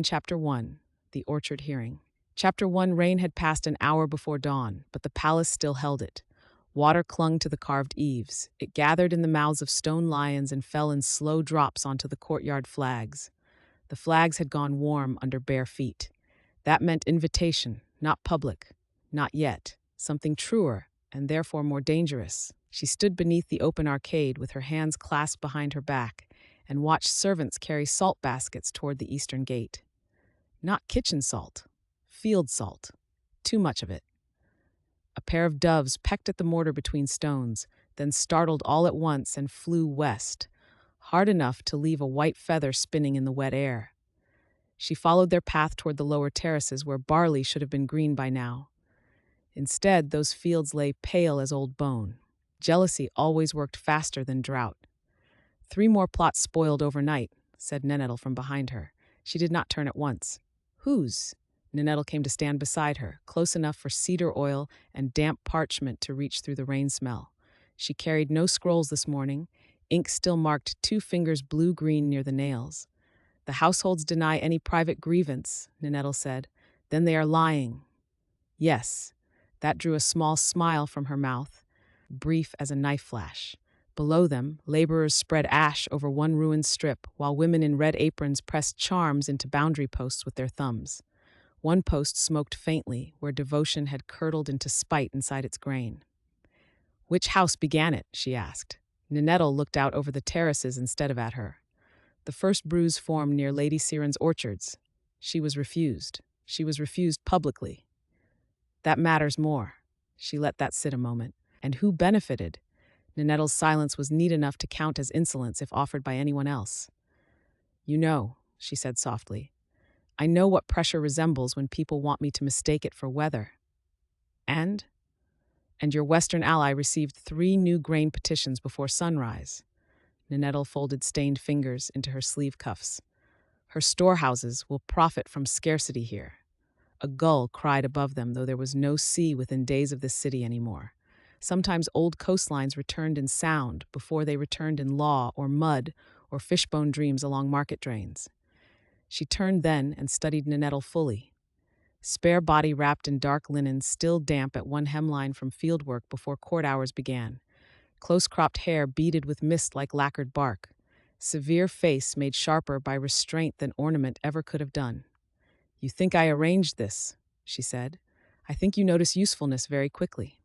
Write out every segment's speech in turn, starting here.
Chapter 1, The Orchard Hearing. Chapter 1. Rain had passed an hour before dawn, but the palace still held it. Water clung to the carved eaves. It gathered in the mouths of stone lions and fell in slow drops onto the courtyard flags. The flags had gone warm under bare feet. That meant invitation, not public. Not yet. Something truer, and therefore more dangerous. She stood beneath the open arcade with her hands clasped behind her back and watched servants carry salt baskets toward the eastern gate. Not kitchen salt, field salt. Too much of it. A pair of doves pecked at the mortar between stones, then startled all at once and flew west, hard enough to leave a white feather spinning in the wet air. She followed their path toward the lower terraces where barley should have been green by now. Instead, those fields lay pale as old bone. Jealousy always worked faster than drought. 3 more plots spoiled overnight, said Nenettle from behind her. She did not turn at once. Whose? Nenettle came to stand beside her, close enough for cedar oil and damp parchment to reach through the rain smell. She carried no scrolls this morning. Ink still marked 2 fingers blue-green near the nails. The households deny any private grievance, Nenettle said. Then they are lying. Yes. That drew a small smile from her mouth, brief as a knife flash. Below them, laborers spread ash over one ruined strip, while women in red aprons pressed charms into boundary posts with their thumbs. One post smoked faintly, where devotion had curdled into spite inside its grain. Which house began it? She asked. Nenettle looked out over the terraces instead of at her. The first bruise formed near Lady Siren's orchards. She was refused. She was refused publicly. That matters more. She let that sit a moment. And who benefited? Nenettle's silence was neat enough to count as insolence if offered by anyone else. You know, she said softly. I know what pressure resembles when people want me to mistake it for weather. And your Western ally received 3 new grain petitions before sunrise. Nenettle folded stained fingers into her sleeve cuffs. Her storehouses will profit from scarcity here. A gull cried above them, though there was no sea within days of this city anymore. Sometimes old coastlines returned in sound before they returned in law or mud or fishbone dreams along market drains. She turned then and studied Nenettle fully. Spare body wrapped in dark linen, still damp at one hemline from fieldwork before court hours began. Close-cropped hair beaded with mist like lacquered bark. Severe face made sharper by restraint than ornament ever could have done. You think I arranged this, she said. I think you notice usefulness very quickly.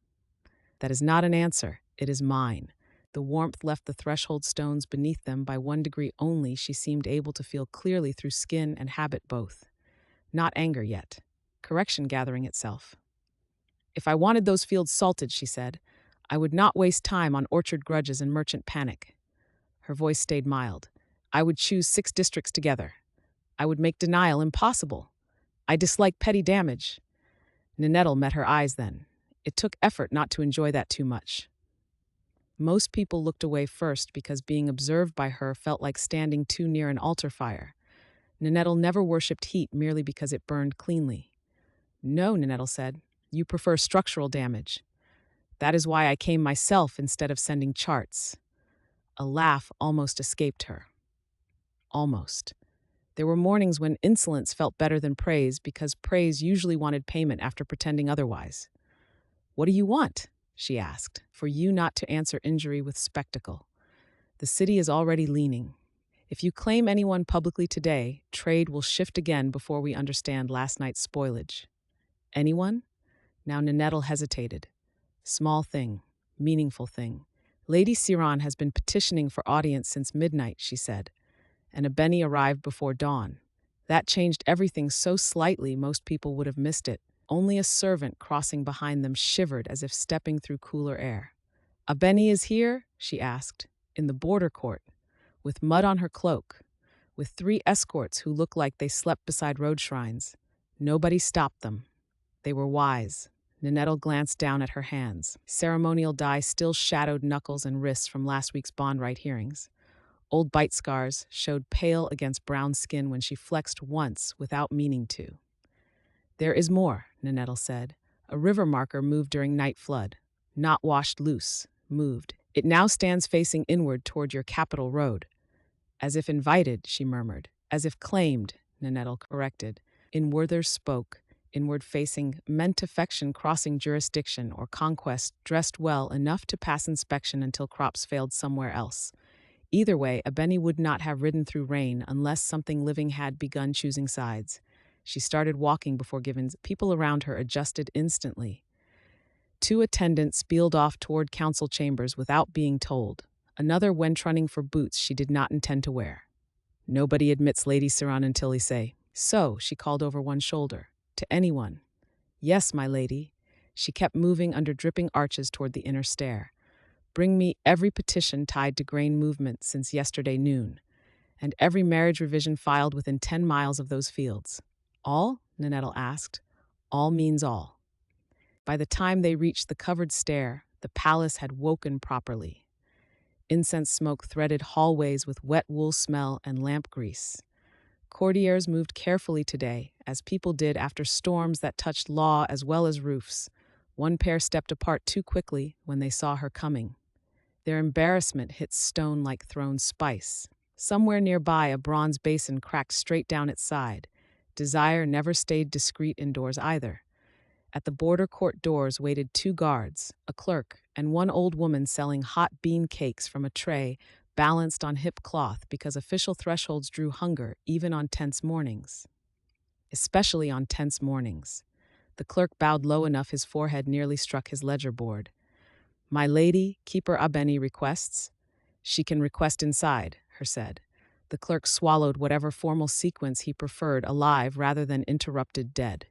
That is not an answer. It is mine. The warmth left the threshold stones beneath them by 1 degree only. She seemed able to feel clearly through skin and habit both. Not anger yet. Correction gathering itself. If I wanted those fields salted, she said, I would not waste time on orchard grudges and merchant panic. Her voice stayed mild. I would choose 6 districts together. I would make denial impossible. I dislike petty damage. Nenettle met her eyes then. It took effort not to enjoy that too much. Most people looked away first because being observed by her felt like standing too near an altar fire. Nenettle never worshipped heat merely because it burned cleanly. No, Nenettle said, you prefer structural damage. That is why I came myself instead of sending charts. A laugh almost escaped her. Almost. There were mornings when insolence felt better than praise because praise usually wanted payment after pretending otherwise. What do you want? She asked, for you not to answer injury with spectacle. The city is already leaning. If you claim anyone publicly today, trade will shift again before we understand last night's spoilage. Anyone? Now Nenettle hesitated. Small thing, meaningful thing. Lady Siren has been petitioning for audience since midnight, she said, and Abeni arrived before dawn. That changed everything so slightly most people would have missed it. Only a servant crossing behind them shivered as if stepping through cooler air. Abeni is here? She asked. In the border court, with mud on her cloak, with 3 escorts who looked like they slept beside road shrines. Nobody stopped them. They were wise. Nenettle glanced down at her hands. Ceremonial dye still shadowed knuckles and wrists from last week's bond right hearings. Old bite scars showed pale against brown skin when she flexed once without meaning to. There is more, Nenettle said. A river marker moved during night flood. Not washed loose, moved. It now stands facing inward toward your capital road. As if invited, she murmured. As if claimed, Nanettle corrected. Inwarders spoke, inward-facing, meant affection crossing jurisdiction or conquest, dressed well enough to pass inspection until crops failed somewhere else. Either way, Abeni would not have ridden through rain unless something living had begun choosing sides. She started walking before Givens. People around her adjusted instantly. 2 attendants spilled off toward council chambers without being told. Another went running for boots she did not intend to wear. Nobody admits Lady Saran until he say, "So," she called over one shoulder. To anyone. "Yes, my lady." She kept moving under dripping arches toward the inner stair. "Bring me every petition tied to grain movement since yesterday noon, and every marriage revision filed within 10 miles of those fields." "All?" Nanettle asked. "All means all." By the time they reached the covered stair, the palace had woken properly. Incense smoke threaded hallways with wet wool smell and lamp grease. Courtiers moved carefully today, as people did after storms that touched law as well as roofs. One pair stepped apart too quickly when they saw her coming. Their embarrassment hit stone like thrown spice. Somewhere nearby, a bronze basin cracked straight down its side. Desire never stayed discreet indoors either. At the border court doors waited 2 guards, a clerk, and one old woman selling hot bean cakes from a tray balanced on hip cloth because official thresholds drew hunger even on tense mornings. Especially on tense mornings. The clerk bowed low enough his forehead nearly struck his ledger board. "My lady, Keeper Abeni requests." "She can request inside," her said. The clerk swallowed whatever formal sequence he preferred, alive rather than interrupted dead.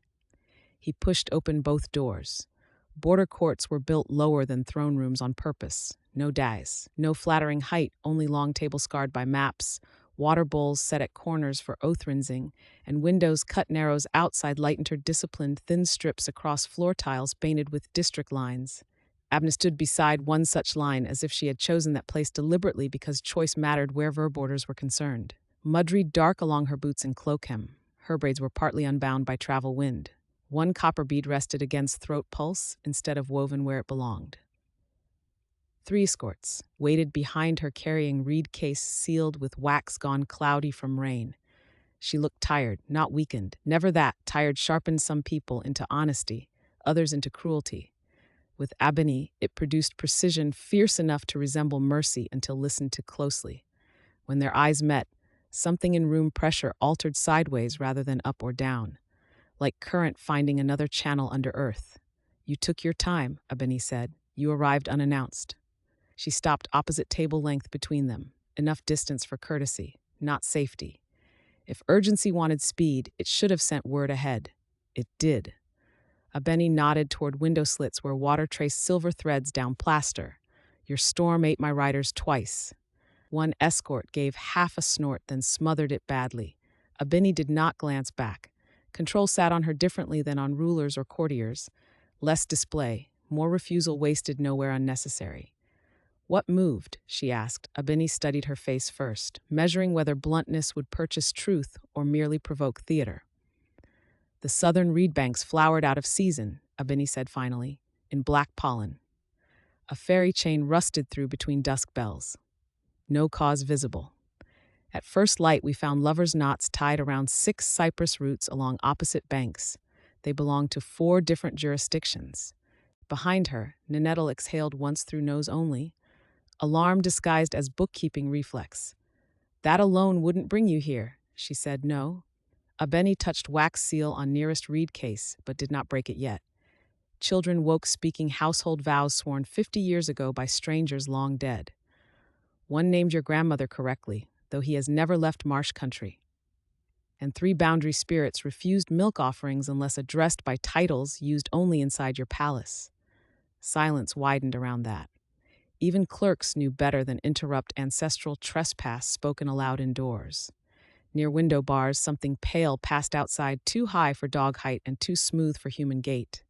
He pushed open both doors. Border courts were built lower than throne rooms on purpose. No dais, no flattering height, only long tables scarred by maps, water bowls set at corners for oath rinsing, and windows cut narrows outside lightened disciplined thin strips across floor tiles painted with district lines. Abeni stood beside one such line as if she had chosen that place deliberately because choice mattered where her borders were concerned. Mudried dark along her boots and cloak hem. Her braids were partly unbound by travel wind. One copper bead rested against throat pulse instead of woven where it belonged. 3 escorts waited behind her carrying reed case sealed with wax gone cloudy from rain. She looked tired, not weakened. Never that. Tired sharpened some people into honesty, others into cruelty. With Abeni, it produced precision fierce enough to resemble mercy until listened to closely. When their eyes met, something in room pressure altered sideways rather than up or down, like current finding another channel under earth. "You took your time," Abeni said. "You arrived unannounced." She stopped opposite table length between them, enough distance for courtesy, not safety. If urgency wanted speed, it should have sent word ahead. It did. Abeni nodded toward window slits where water traced silver threads down plaster. "Your storm ate my riders twice." One escort gave half a snort, then smothered it badly. Abeni did not glance back. Control sat on her differently than on rulers or courtiers. Less display, more refusal wasted nowhere unnecessary. "What moved?" she asked. Abeni studied her face first, measuring whether bluntness would purchase truth or merely provoke theater. "The southern reed banks flowered out of season," Abeni said finally, "in black pollen. A fairy chain rusted through between dusk bells. No cause visible. At first light we found lovers' knots tied around 6 cypress roots along opposite banks. They belonged to 4 different jurisdictions." Behind her, Nanettle exhaled once through nose only, alarm disguised as bookkeeping reflex. "That alone wouldn't bring you here," she said. "No." Abeni touched wax seal on nearest reed case, but did not break it yet. Children woke speaking household vows sworn 50 years ago by strangers long dead. One named your grandmother correctly, though he has never left marsh country. And 3 boundary spirits refused milk offerings unless addressed by titles used only inside your palace. Silence widened around that. Even clerks knew better than interrupt ancestral trespass spoken aloud indoors. Near window bars, something pale passed outside, too high for dog height and too smooth for human gait.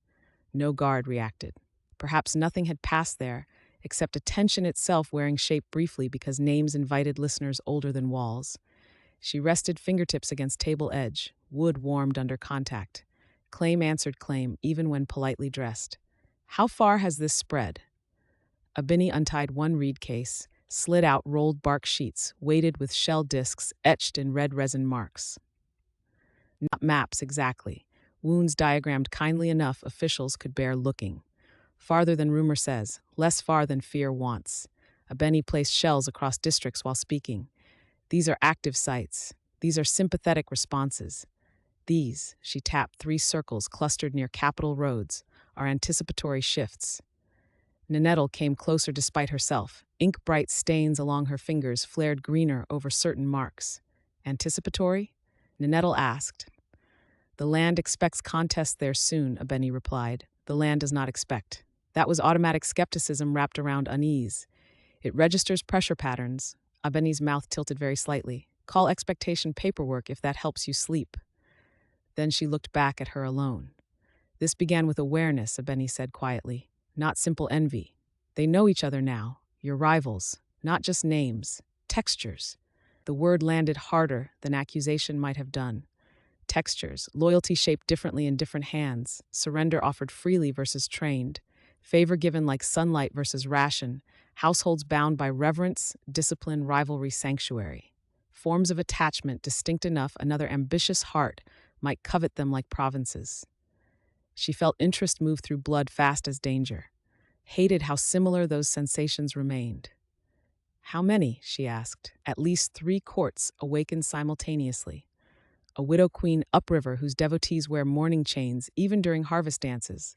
No guard reacted. Perhaps nothing had passed there, except attention itself wearing shape briefly because names invited listeners older than walls. She rested fingertips against table edge. Wood warmed under contact. Claim answered claim, even when politely dressed. "How far has this spread?" Abeni untied one reed case, slid out rolled bark sheets, weighted with shell discs etched in red resin marks. Not maps exactly. Wounds diagrammed kindly enough officials could bear looking. Farther than rumor says, less far than fear wants. Abeni placed shells across districts while speaking. These are active sites. These are sympathetic responses. These, she tapped 3 circles clustered near capital roads, are anticipatory shifts. Ninettle came closer despite herself. Ink-bright stains along her fingers flared greener over certain marks. Anticipatory? Ninettle asked. The land expects contest there soon, Abeni replied. The land does not expect. That was automatic skepticism wrapped around unease. It registers pressure patterns. Abeni's mouth tilted very slightly. Call expectation paperwork if that helps you sleep. Then she looked back at her alone. This began with awareness, Abeni said quietly, not simple envy. They know each other now, your rivals, not just names, textures. The word landed harder than accusation might have done. Textures, loyalty shaped differently in different hands, surrender offered freely versus trained, favor given like sunlight versus ration, households bound by reverence, discipline, rivalry, sanctuary. Forms of attachment distinct enough another ambitious heart might covet them like provinces. She felt interest move through blood fast as danger, hated how similar those sensations remained. How many, she asked. At least 3 courts awakened simultaneously. A widow queen upriver whose devotees wear mourning chains even during harvest dances.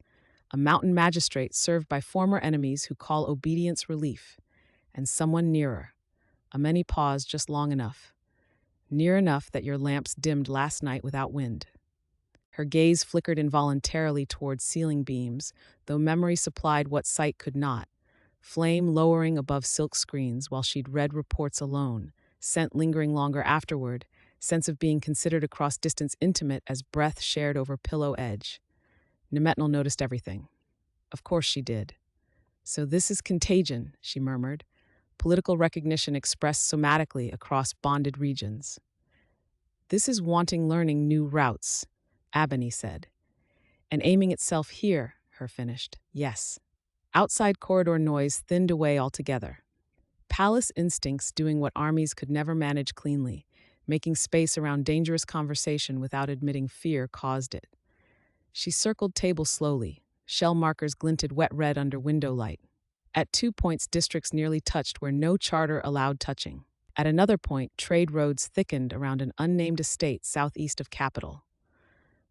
A mountain magistrate served by former enemies who call obedience relief. And someone nearer. Abeni paused just long enough. Near enough that your lamps dimmed last night without wind. Her gaze flickered involuntarily towards ceiling beams, though memory supplied what sight could not. Flame lowering above silk screens while she'd read reports alone, scent lingering longer afterward, sense of being considered across distance intimate as breath shared over pillow edge. Nemetnel noticed everything. Of course she did. So this is contagion, she murmured. Political recognition expressed somatically across bonded regions. This is wanting learning new routes, Abeni said. And aiming itself here, her finished. Yes. Outside corridor noise thinned away altogether. Palace instincts doing what armies could never manage cleanly, making space around dangerous conversation without admitting fear caused it. She circled tables slowly. Shell markers glinted wet red under window light. At 2 points, districts nearly touched where no charter allowed touching. At another point, trade roads thickened around an unnamed estate southeast of capital.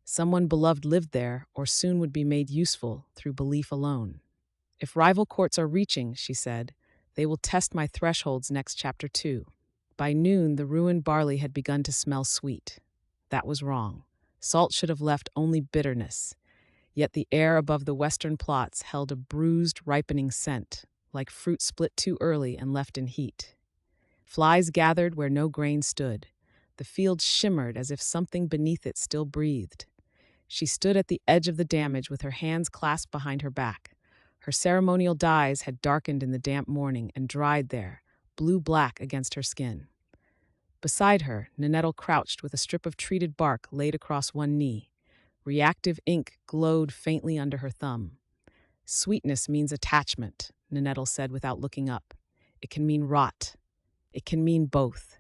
Someone beloved lived there, or soon would be made useful through belief alone. If rival courts are reaching, she said, they will test my thresholds next chapter 2. By noon, the ruined barley had begun to smell sweet. That was wrong. Salt should have left only bitterness. Yet the air above the western plots held a bruised, ripening scent, like fruit split too early and left in heat. Flies gathered where no grain stood. The field shimmered as if something beneath it still breathed. She stood at the edge of the damage with her hands clasped behind her back. Her ceremonial dyes had darkened in the damp morning and dried there, blue-black against her skin. Beside her, Ninettle crouched with a strip of treated bark laid across one knee. Reactive ink glowed faintly under her thumb. Sweetness means attachment, Ninettle said without looking up. It can mean rot. It can mean both.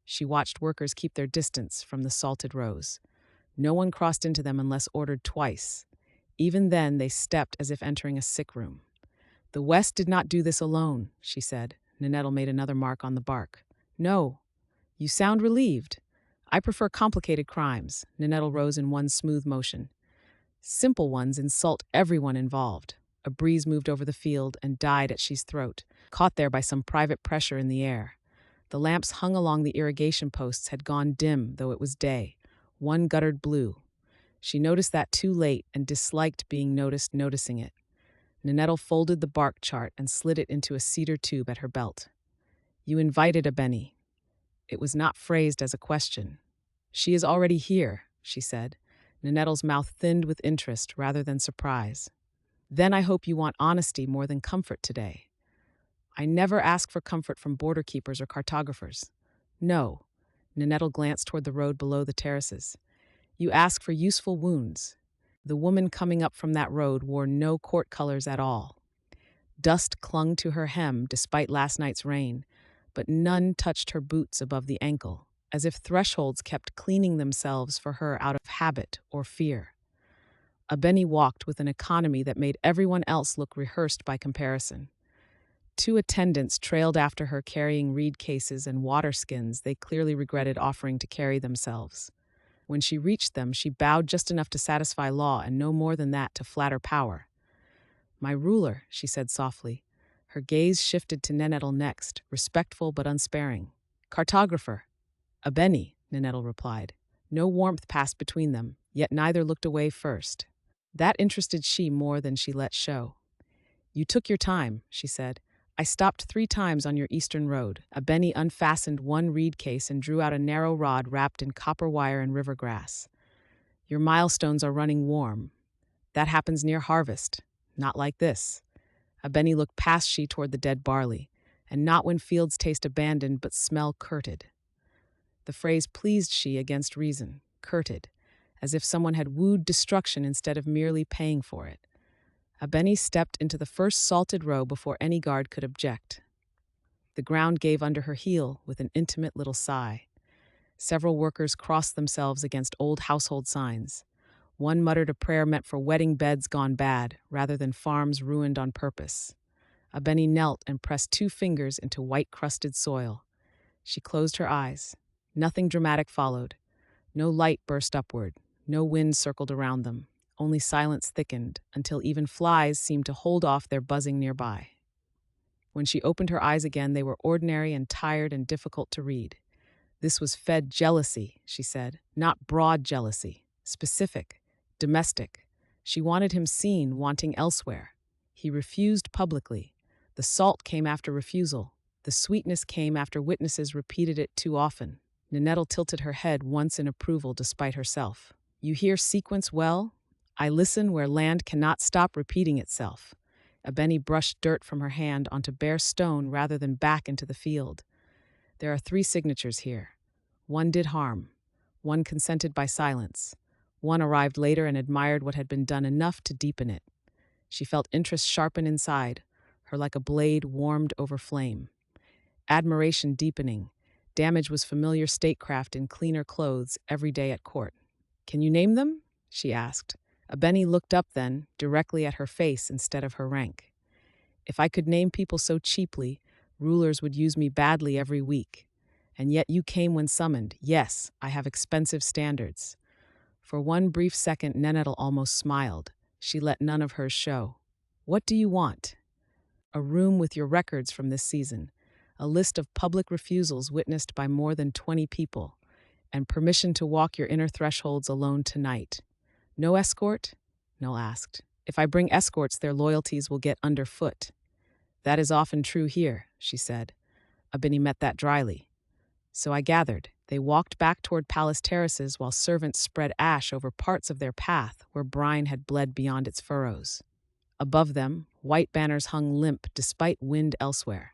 She watched workers keep their distance from the salted rows. No one crossed into them unless ordered twice. Even then, they stepped as if entering a sick room. The West did not do this alone, she said. Ninettle made another mark on the bark. No. You sound relieved. I prefer complicated crimes. Ninettle rose in one smooth motion. Simple ones insult everyone involved. A breeze moved over the field and died at She's throat, caught there by some private pressure in the air. The lamps hung along the irrigation posts had gone dim, though it was day. One guttered blue. She noticed that too late and disliked being noticed noticing it. Ninettle folded the bark chart and slid it into a cedar tube at her belt. You invited Abeni. It was not phrased as a question. She is already here, she said. Ninettle's mouth thinned with interest rather than surprise. Then I hope you want honesty more than comfort today. I never ask for comfort from border keepers or cartographers. No. Ninettle glanced toward the road below the terraces. You ask for useful wounds. The woman coming up from that road wore no court colors at all. Dust clung to her hem despite last night's rain, but none touched her boots above the ankle. as if thresholds kept cleaning themselves for her out of habit or fear. Abeni walked with an economy that made everyone else look rehearsed by comparison. Two attendants trailed after her carrying reed cases and water skins they clearly regretted offering to carry themselves. When she reached them, she bowed just enough to satisfy law and no more than that to flatter power. "My ruler," she said softly. Her gaze shifted to Nenetl next, respectful but unsparing. "Cartographer." "Abeni," Nenetl replied. No warmth passed between them, yet neither looked away first. That interested she more than she let show. "You took your time," she said. "I stopped 3 times on your eastern road." Abeni unfastened one reed case and drew out a narrow rod wrapped in copper wire and river grass. "Your milestones are running warm. That happens near harvest. Not like this." Abeni looked past she toward the dead barley, and not when fields taste abandoned but smell curted. The phrase pleased she against reason, curted, as if someone had wooed destruction instead of merely paying for it. Abeni stepped into the first salted row before any guard could object. The ground gave under her heel with an intimate little sigh. Several workers crossed themselves against old household signs. One muttered a prayer meant for wedding beds gone bad, rather than farms ruined on purpose. Abeni knelt and pressed 2 fingers into white-crusted soil. She closed her eyes. Nothing dramatic followed. No light burst upward. No wind circled around them. Only silence thickened, until even flies seemed to hold off their buzzing nearby. When she opened her eyes again, they were ordinary and tired and difficult to read. This was fed jealousy, she said, not broad jealousy, specific, domestic. She wanted him seen, wanting elsewhere. He refused publicly. The salt came after refusal. The sweetness came after witnesses repeated it too often. Nenetl tilted her head once in approval despite herself. "You hear sequence well? I listen where land cannot stop repeating itself." Abeni brushed dirt from her hand onto bare stone rather than back into the field. "There are 3 signatures here. One did harm. One consented by silence. One arrived later and admired what had been done enough to deepen it." She felt interest sharpen inside, her like a blade warmed over flame. Admiration deepening. Damage was familiar statecraft in cleaner clothes every day at court. "Can you name them?" she asked. Abeni looked up then, directly at her face instead of her rank. "If I could name people so cheaply, rulers would use me badly every week. And yet you came when summoned. Yes, I have expensive standards." For one brief second, Nenetl almost smiled. She let none of hers show. "What do you want?" "A room with your records from this season, a list of public refusals witnessed by more than 20 people, and permission to walk your inner thresholds alone tonight." "No escort?" Nell asked. "If I bring escorts, their loyalties will get underfoot." "That is often true here," she said. Abeni met that dryly. "So I gathered." They walked back toward palace terraces while servants spread ash over parts of their path where brine had bled beyond its furrows. Above them, white banners hung limp despite wind elsewhere.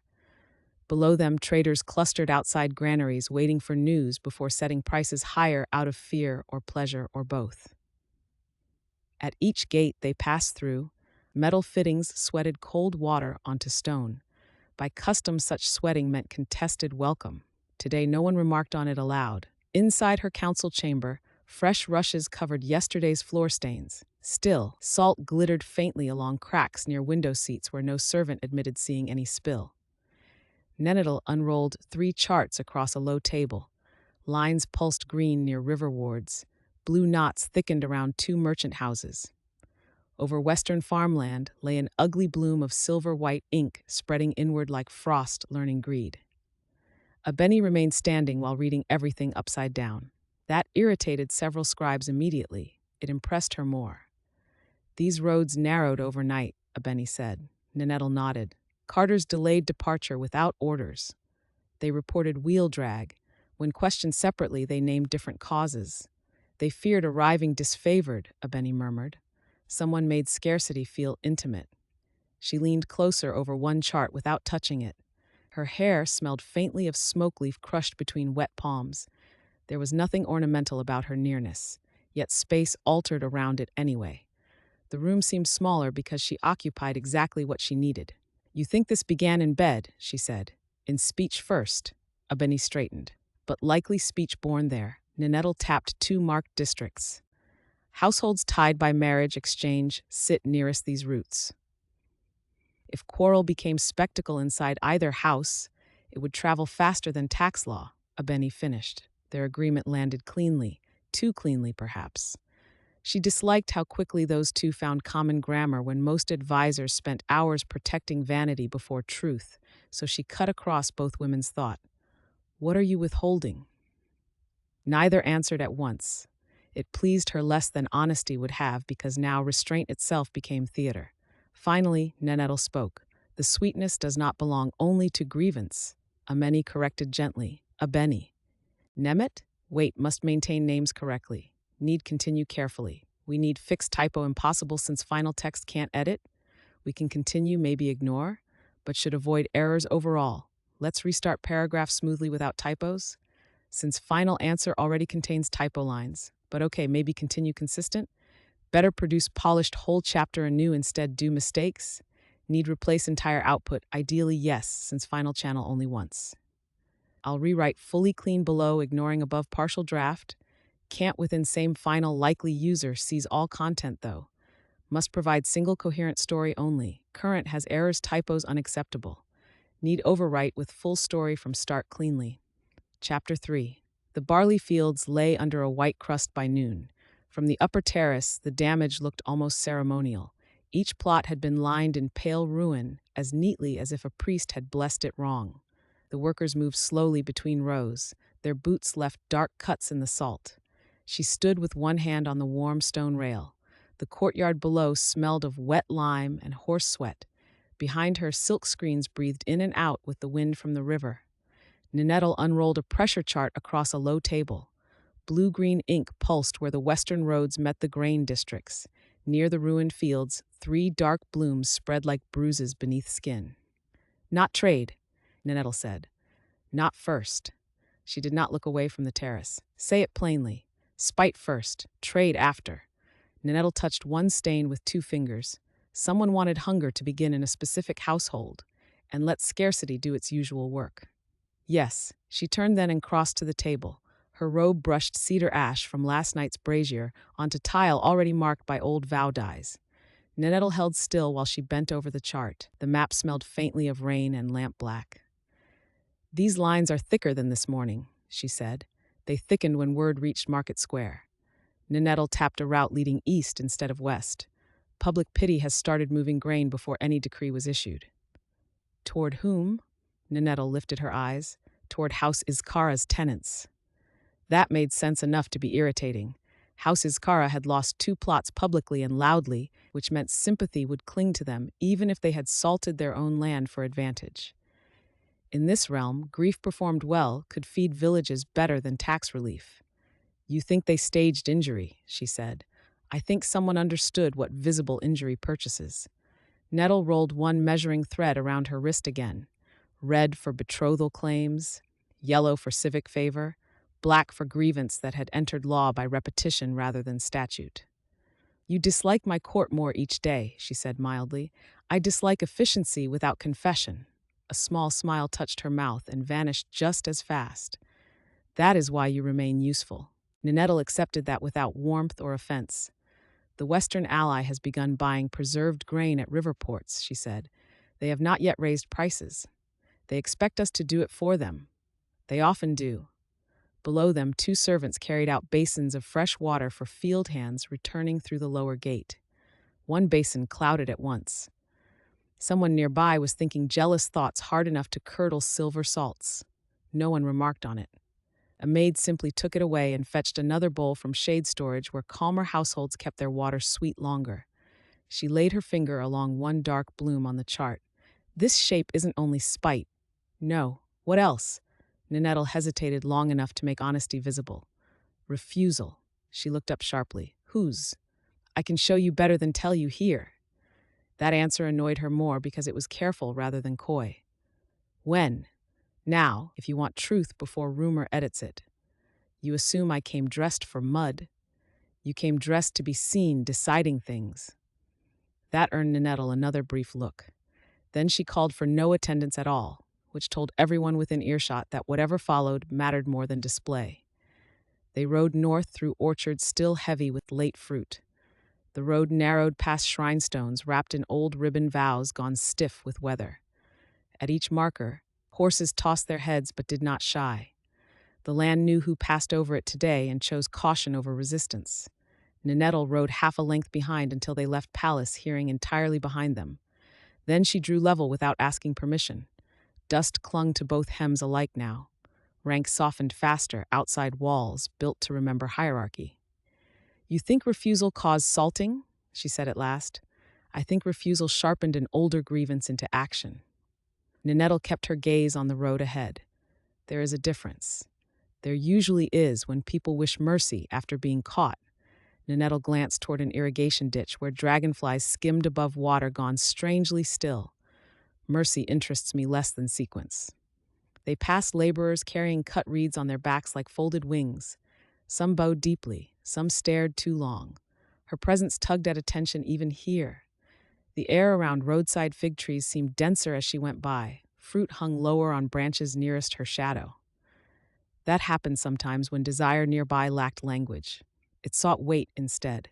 Below them, traders clustered outside granaries waiting for news before setting prices higher out of fear or pleasure or both. At each gate they passed through, metal fittings sweated cold water onto stone. By custom, such sweating meant contested welcome. Today, no one remarked on it aloud. Inside her council chamber, fresh rushes covered yesterday's floor stains. Still, salt glittered faintly along cracks near window seats where no servant admitted seeing any spill. Nenetl unrolled 3 charts across a low table. Lines pulsed green near river wards. Blue knots thickened around 2 merchant houses. Over western farmland lay an ugly bloom of silver-white ink spreading inward like frost learning greed. Abeni remained standing while reading everything upside down. That irritated several scribes immediately. It impressed her more. "These roads narrowed overnight," Abeni said. Nenetl nodded. "Carters delayed departure without orders. They reported wheel drag. When questioned separately, they named different causes. They feared arriving disfavored," Abeni murmured. Someone made scarcity feel intimate. She leaned closer over one chart without touching it. Her hair smelled faintly of smoke leaf crushed between wet palms. There was nothing ornamental about her nearness, yet space altered around it anyway. The room seemed smaller because she occupied exactly what she needed. "You think this began in bed," she said. "In speech first." Abeni straightened. but likely speech born there. Ninettle tapped two marked districts. Households tied by marriage exchange sit nearest these routes. If quarrel became spectacle inside either house, it would travel faster than tax law, Abeni finished. Their agreement landed cleanly, too cleanly perhaps. She disliked how quickly those two found common grammar when most advisors spent hours protecting vanity before truth, so she cut across both women's thought. What are you withholding? Neither answered at once. It pleased her less than honesty would have because now restraint itself became theater. Finally, Ninettle spoke. The sweetness does not belong only to grievance. Ameni corrected gently. Abeni. Nemet? Wait, must maintain names correctly. Need continue carefully. We need fixed typo impossible since final text can't edit. We can continue, maybe ignore, but should avoid errors overall. Let's restart paragraph smoothly without typos. Since final answer already contains typo lines. But okay, maybe continue consistent. Better produce polished whole chapter anew instead do mistakes. Need replace entire output, ideally yes, since final channel only once. I'll rewrite fully clean below, ignoring above partial draft. Can't within same final likely user sees all content though. Must provide single coherent story only. Current has errors, typos unacceptable. Need overwrite with full story from start cleanly. Chapter 3. The barley fields lay under a white crust by noon. From the upper terrace, the damage looked almost ceremonial. Each plot had been lined in pale ruin, as neatly as if a priest had blessed it wrong. The workers moved slowly between rows. Their boots left dark cuts in the salt. She stood with one hand on the warm stone rail. The courtyard below smelled of wet lime and horse sweat. Behind her, silk screens breathed in and out with the wind from the river. Ninettle unrolled a pressure chart across a low table. Blue-green ink pulsed where the western roads met the grain districts. Near the ruined fields, 3 dark blooms spread like bruises beneath skin. Not trade, Ninettle said. Not first. She did not look away from the terrace. Say it plainly. Spite first, trade after. Ninettle touched one stain with 2 fingers. Someone wanted hunger to begin in a specific household, and let scarcity do its usual work. Yes, she turned then and crossed to the table. Her robe brushed cedar ash from last night's brazier onto tile already marked by old vow dyes. Ninettle held still while she bent over the chart. The map smelled faintly of rain and lamp black. These lines are thicker than this morning, she said. They thickened when word reached Market Square. Ninettle tapped a route leading east instead of west. Public pity has started moving grain before any decree was issued. Toward whom? Ninettle lifted her eyes. Toward House Izkara's tenants. That made sense enough to be irritating. House Izkara had lost 2 plots publicly and loudly, which meant sympathy would cling to them even if they had salted their own land for advantage. In this realm, grief performed well could feed villages better than tax relief. You think they staged injury, she said. I think someone understood what visible injury purchases. Nettle rolled one measuring thread around her wrist again. Red for betrothal claims, yellow for civic favor, black for grievance that had entered law by repetition rather than statute. You dislike my court more each day, she said mildly. I dislike efficiency without confession. A small smile touched her mouth and vanished just as fast. That is why you remain useful. Ninettle accepted that without warmth or offense. The Western ally has begun buying preserved grain at river ports, she said. They have not yet raised prices. They expect us to do it for them. They often do. Below them, 2 servants carried out basins of fresh water for field hands returning through the lower gate. One basin clouded at once. Someone nearby was thinking jealous thoughts hard enough to curdle silver salts. No one remarked on it. A maid simply took it away and fetched another bowl from shade storage where calmer households kept their water sweet longer. She laid her finger along one dark bloom on the chart. This shape isn't only spite. No. What else? Ninettle hesitated long enough to make honesty visible. Refusal. She looked up sharply. Whose? I can show you better than tell you here. That answer annoyed her more because it was careful rather than coy. When? Now, if you want truth before rumor edits it. You assume I came dressed for mud. You came dressed to be seen deciding things. That earned Ninettle another brief look. Then she called for no attendance at all. which told everyone within earshot that whatever followed mattered more than display. They rode north through orchards still heavy with late fruit. The road narrowed past shrine stones wrapped in old ribbon vows gone stiff with weather. At each marker, horses tossed their heads but did not shy. The land knew who passed over it today and chose caution over resistance. Ninettle rode half a length behind until they left Palace, hearing entirely behind them. Then she drew level without asking permission. Dust clung to both hems alike now. Ranks softened faster outside walls built to remember hierarchy. "You think refusal caused salting?" she said at last. "I think refusal sharpened an older grievance into action." Ninettle kept her gaze on the road ahead. There is a difference. There usually is when people wish mercy after being caught. Ninettle glanced toward an irrigation ditch where dragonflies skimmed above water gone strangely still. Mercy interests me less than sequence. They passed laborers carrying cut reeds on their backs like folded wings. Some bowed deeply, some stared too long. Her presence tugged at attention even here. The air around roadside fig trees seemed denser as she went by. Fruit hung lower on branches nearest her shadow. That happened sometimes when desire nearby lacked language. It sought weight instead.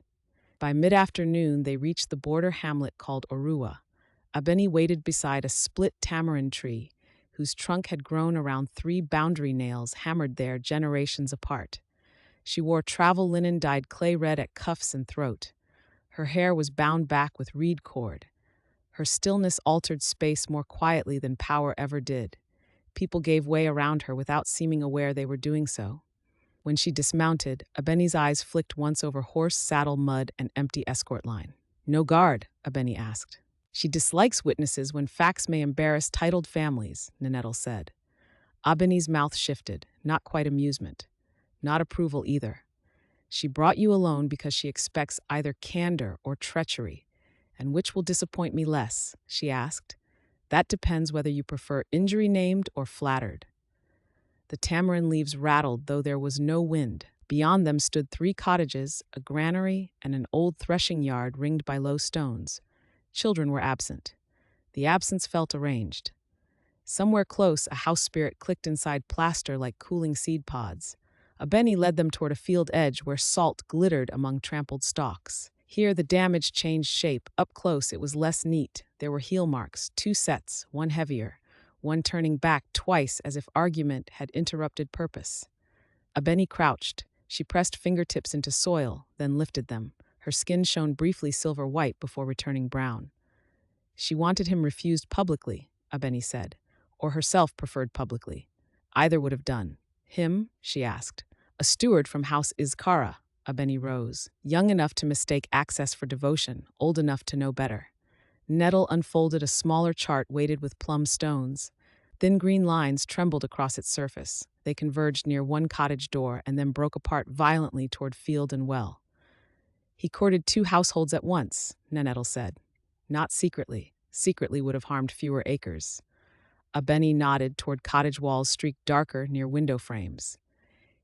By mid-afternoon, they reached the border hamlet called Orua. Abeni waited beside a split tamarind tree, whose trunk had grown around 3 boundary nails hammered there generations apart. She wore travel linen dyed clay red at cuffs and throat. Her hair was bound back with reed cord. Her stillness altered space more quietly than power ever did. People gave way around her without seeming aware they were doing so. When she dismounted, Abeni's eyes flicked once over horse, saddle, mud, and empty escort line. "No guard?" Abeni asked. "She dislikes witnesses when facts may embarrass titled families," Ninettle said. Abeni's mouth shifted, not quite amusement. Not approval either. "She brought you alone because she expects either candor or treachery. And which will disappoint me less?" she asked. "That depends whether you prefer injury named or flattered." The tamarind leaves rattled, though there was no wind. Beyond them stood 3 cottages, a granary, and an old threshing yard ringed by low stones. Children were absent. The absence felt arranged. Somewhere close, a house spirit clicked inside plaster like cooling seed pods. Abeni led them toward a field edge where salt glittered among trampled stalks. Here the damage changed shape. Up close it was less neat. There were heel marks, 2 sets, one heavier, one turning back twice as if argument had interrupted purpose. Abeni crouched. She pressed fingertips into soil, then lifted them. Her skin shone briefly silver white before returning brown. She wanted him refused publicly, Abeni said, or herself preferred publicly. Either would have done. "Him?" she asked. "A steward from House Izkara." Abeni rose, young enough to mistake access for devotion, old enough to know better. Nettle unfolded a smaller chart weighted with plum stones. Thin green lines trembled across its surface. They converged near one cottage door and then broke apart violently toward field and well. "He courted 2 households at once," Nettle said. "Not secretly. Secretly would have harmed fewer acres." Abeni nodded toward cottage walls streaked darker near window frames.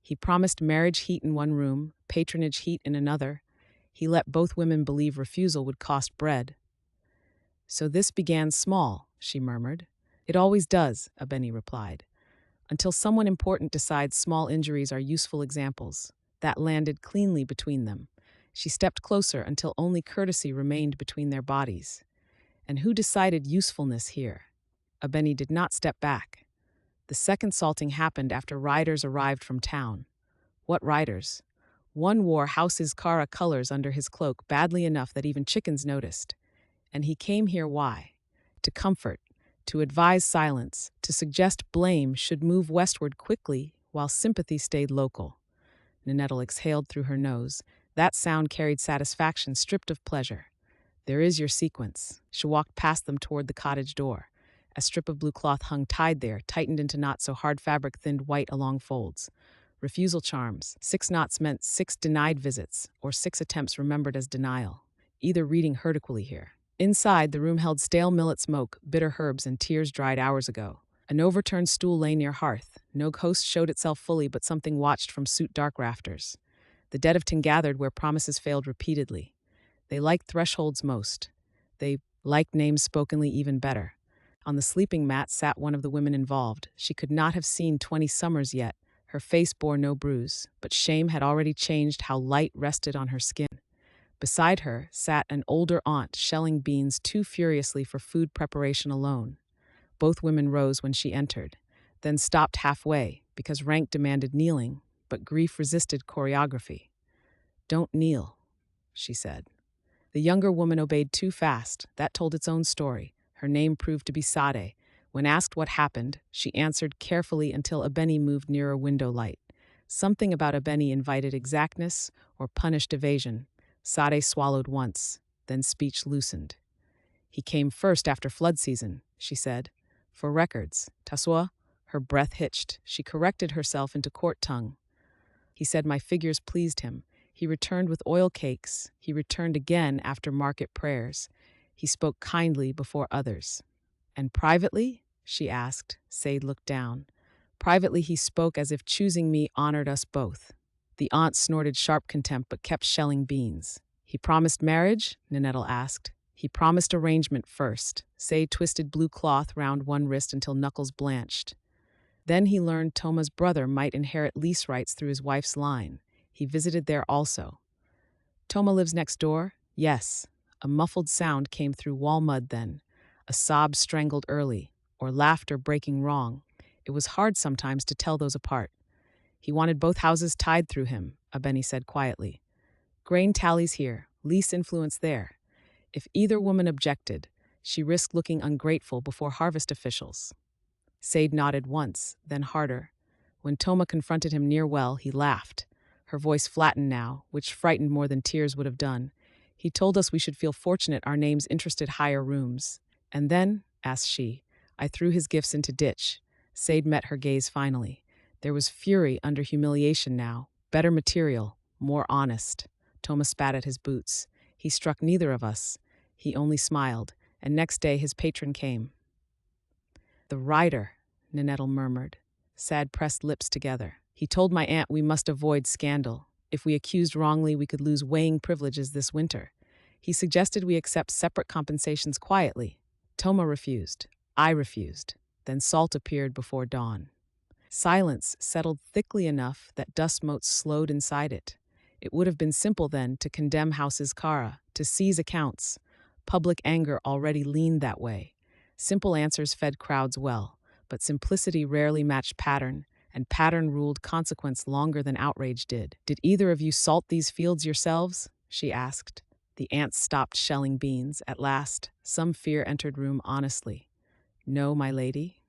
"He promised marriage heat in one room, patronage heat in another. He let both women believe refusal would cost bread." "So this began small," she murmured. "It always does," Abeni replied. "Until someone important decides small injuries are useful examples." That landed cleanly between them. She stepped closer until only courtesy remained between their bodies. And who decided usefulness here? Abeni did not step back. The second salting happened after riders arrived from town. What riders? One wore House Izkara colors under his cloak badly enough that even chickens noticed. And he came here why? To comfort, to advise silence, to suggest blame should move westward quickly while sympathy stayed local. Ninettle exhaled through her nose. That sound carried satisfaction stripped of pleasure. "There is your sequence." She walked past them toward the cottage door. A strip of blue cloth hung tied there, tightened into knots so hard fabric thinned white along folds. Refusal charms. 6 knots meant 6 denied visits, or 6 attempts remembered as denial. Either reading heard equally here. Inside, the room held stale millet smoke, bitter herbs, and tears dried hours ago. An overturned stool lay near hearth. No ghost showed itself fully, but something watched from soot dark rafters. The dead of tin gathered where promises failed repeatedly. They liked thresholds most. They liked names spokenly even better. On the sleeping mat sat one of the women involved. She could not have seen 20 summers yet. Her face bore no bruise, but shame had already changed how light rested on her skin. Beside her sat an older aunt shelling beans too furiously for food preparation alone. Both women rose when she entered, then stopped halfway because rank demanded kneeling, but grief resisted choreography. "Don't kneel," she said. The younger woman obeyed too fast. That told its own story. Her name proved to be Sade. When asked what happened, she answered carefully until Abeni moved nearer window light. Something about Abeni invited exactness or punished evasion. Sade swallowed once, then speech loosened. "He came first after flood season," she said. "For records, Taswa." Her breath hitched. She corrected herself into court tongue. "He said my figures pleased him. He returned with oil cakes. He returned again after market prayers. He spoke kindly before others." "And privately?" she asked. Said looked down. "Privately he spoke as if choosing me honored us both." The aunt snorted sharp contempt but kept shelling beans. "He promised marriage?" Ninettle asked. "He promised arrangement first." Say twisted blue cloth round one wrist until knuckles blanched. "Then he learned Toma's brother might inherit lease rights through his wife's line. He visited there also." "Toma lives next door?" "Yes." A muffled sound came through wall mud then. A sob strangled early, or laughter breaking wrong. It was hard sometimes to tell those apart. "He wanted both houses tied through him," Abeni said quietly. "Grain tallies here, lease influence there." If either woman objected, she risked looking ungrateful before harvest officials. Sade nodded once, then harder. When Toma confronted him near well, he laughed. Her voice flattened now, which frightened more than tears would have done. "He told us we should feel fortunate our names interested higher rooms." "And then?" asked she. "I threw his gifts into ditch." Sade met her gaze finally. There was fury under humiliation now. Better material, more honest. Toma spat at his boots. "He struck neither of us." He only smiled, and next day his patron came. "The writer," Ninettle murmured. Sad pressed lips together. "He told my aunt we must avoid scandal. If we accused wrongly, we could lose weighing privileges this winter. He suggested we accept separate compensations quietly." Toma refused. I refused. Then salt appeared before dawn. Silence settled thickly enough that dust motes slowed inside it. It would have been simple then to condemn houses Kara, to seize accounts. Public anger already leaned that way. Simple answers fed crowds well, but simplicity rarely matched pattern, and pattern ruled consequence longer than outrage did. "Did either of you salt these fields yourselves?" she asked. The ants stopped shelling beans. At last, some fear entered room honestly. "No, my lady."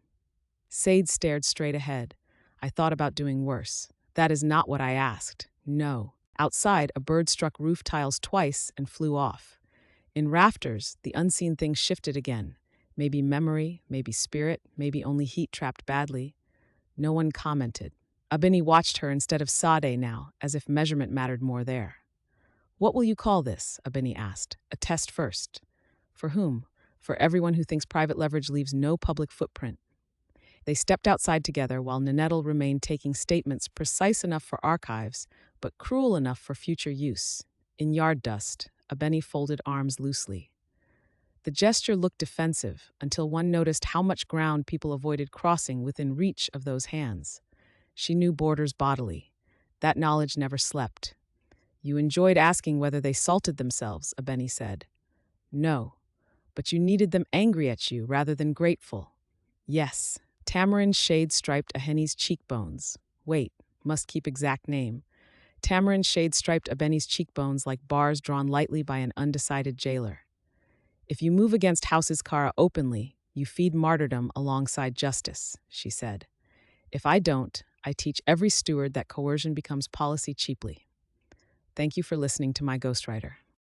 Sade stared straight ahead. "I thought about doing worse. That is not what I asked. No." Outside, a bird struck roof tiles twice and flew off. In rafters, the unseen thing shifted again. Maybe memory, maybe spirit, maybe only heat trapped badly. No one commented. Abeni watched her instead of Sade now, as if measurement mattered more there. "What will you call this?" Abeni asked. "A test first." "For whom?" "For everyone who thinks private leverage leaves no public footprint." They stepped outside together while Ninettle remained taking statements precise enough for archives, but cruel enough for future use. In yard dust, Abeni folded arms loosely. The gesture looked defensive until one noticed how much ground people avoided crossing within reach of those hands. She knew borders bodily. That knowledge never slept. "You enjoyed asking whether they salted themselves," Abeni said. "No, but you needed them angry at you rather than grateful." "Yes." Tamarind shade striped Aheni's cheekbones. Wait, must keep exact name. Tamarind shade striped Abeni's cheekbones like bars drawn lightly by an undecided jailer. "If you move against House's Kara openly, you feed martyrdom alongside justice," she said. "If I don't, I teach every steward that coercion becomes policy cheaply." Thank you for listening to My Ghostwriter.